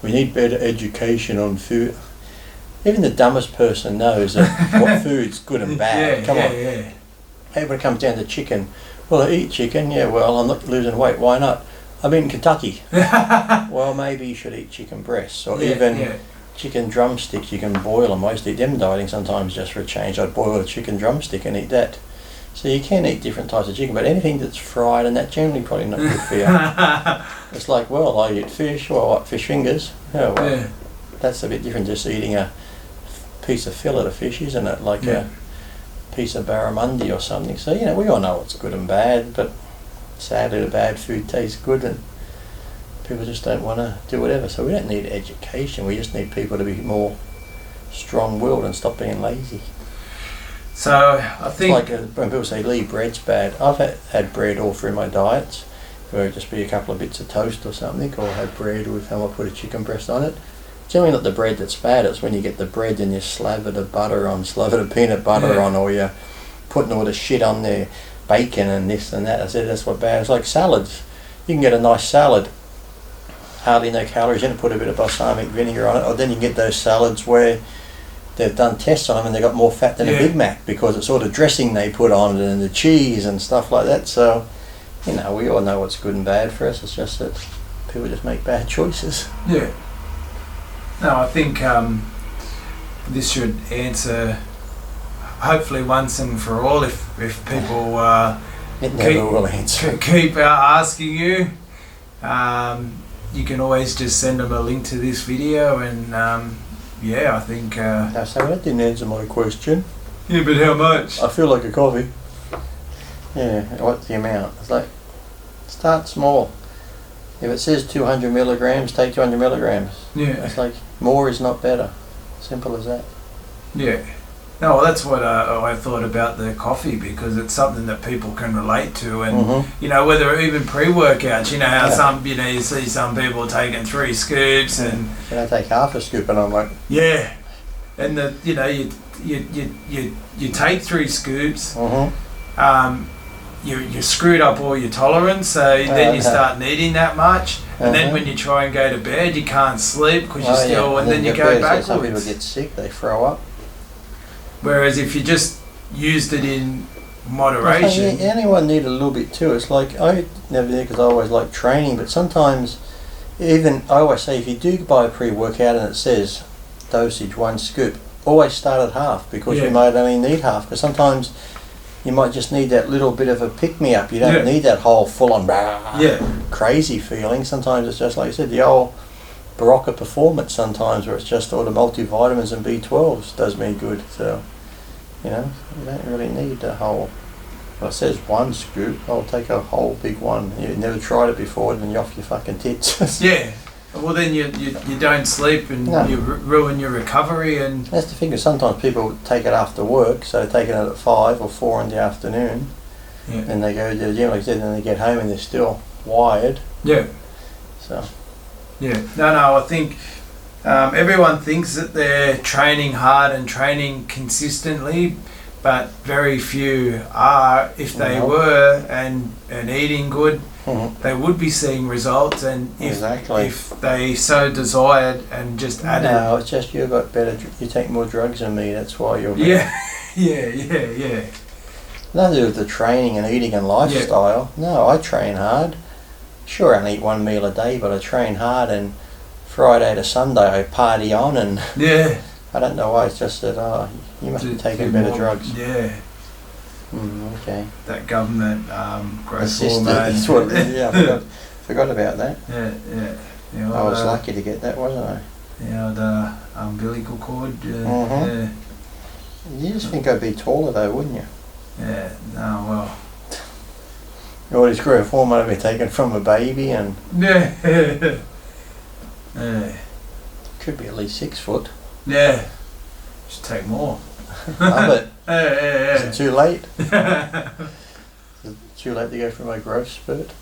we need better education on food. Even the dumbest person knows that what food's good and bad. Come on. Yeah. Hey, when it comes down to chicken, well, I eat chicken. Yeah, well, I'm not losing weight. Why not? I'm in Kentucky. Well, maybe you should eat chicken breasts or chicken drumsticks. You can boil them. I used to eat them dieting sometimes just for a change. I'd boil a chicken drumstick and eat that. So you can eat different types of chicken, but anything that's fried and that generally probably not good for you. It's like, well, I eat fish or what, fish fingers. Oh, well, that's a bit different just eating a piece of fillet of fish, isn't it? Like a piece of barramundi or something. So, you know, we all know what's good and bad, but sadly the bad food tastes good and people just don't want to do whatever. So we don't need education, we just need people to be more strong-willed and stop being lazy. So I think it's like when people say, Lee, bread's bad. I've had bread all through my diets, where it'd just be a couple of bits of toast or something, or had bread with how I put a chicken breast on it. Generally not the bread that's bad, it's when you get the bread and you slather the butter on, slather the peanut butter on, or you're putting all the shit on there, bacon and this and that. I said that's what bad. It's like salads. You can get a nice salad, hardly no calories in it, put a bit of balsamic vinegar on it, or then you can get those salads where they've done tests on them and they've got more fat than a Big Mac because it's all the dressing they put on it and the cheese and stuff like that. So, you know, we all know what's good and bad for us. It's just that people just make bad choices. Yeah. No, I think this should answer, hopefully once and for all, if people it never will answer. Keep asking you. You can always just send them a link to this video and I think... No, so that didn't answer my question. Yeah, but how much? I feel like a coffee. Yeah, what's the amount? It's like, start small. If it says 200 milligrams, take 200 milligrams. Yeah. It's like, more is not better. Simple as that. Yeah. No, well, that's what I thought about the coffee, because it's something that people can relate to, and you know, whether even pre-workouts, you know how some, you know, you see some people taking 3 scoops and I take half a scoop and I'm like, and the, you know, you take 3 scoops, you screwed up all your tolerance, so then you start needing that much, and then when you try and go to bed, you can't sleep because you're still, and then you go backwards. Some people get sick, they throw up. Whereas if you just used it in moderation... Anyone need a little bit too. It's like, I never did because I always like training, but sometimes, even, I always say if you do buy a pre-workout and it says dosage 1 scoop, always start at half, because you might only need half, because sometimes you might just need that little bit of a pick-me-up. You don't need that whole full-on crazy feeling. Sometimes it's just like you said, the old Barocca Performance sometimes, where it's just all the multivitamins and B12s does me good. So, you know, you don't really need the whole, well, it says 1 scoop, I'll take a whole big one. You've never tried it before, then you're off your fucking tits. Yeah. Well, then you don't sleep and you ruin your recovery. And that's the thing, is sometimes people take it after work, so they're taking it at 5 or 4 in the afternoon, and they go to the gym, like I said, and then they get home and they're still wired. Yeah. So. Yeah. No, I think everyone thinks that they're training hard and training consistently, but very few are. If they were and eating good, they would be seeing results, and if they so desired and just added... No, it's just you take more drugs than me, that's why you're... Yeah. Nothing to do with the training and eating and lifestyle. No, I train hard. Sure, I only eat 1 meal a day, but I train hard, and Friday to Sunday I party on, and I don't know why, it's just that you must be taking better drugs. Yeah. Okay. That government growth hormone. I forgot about that. Yeah. I was lucky to get that, wasn't I? Yeah, the umbilical cord. You just think I'd be taller though, wouldn't you? Yeah, no, well. All this growth hormone I've been taken from a baby, and could be at least 6 foot. Yeah, just take more. Love it. Is it too late? Is it too late to go for my growth spurt?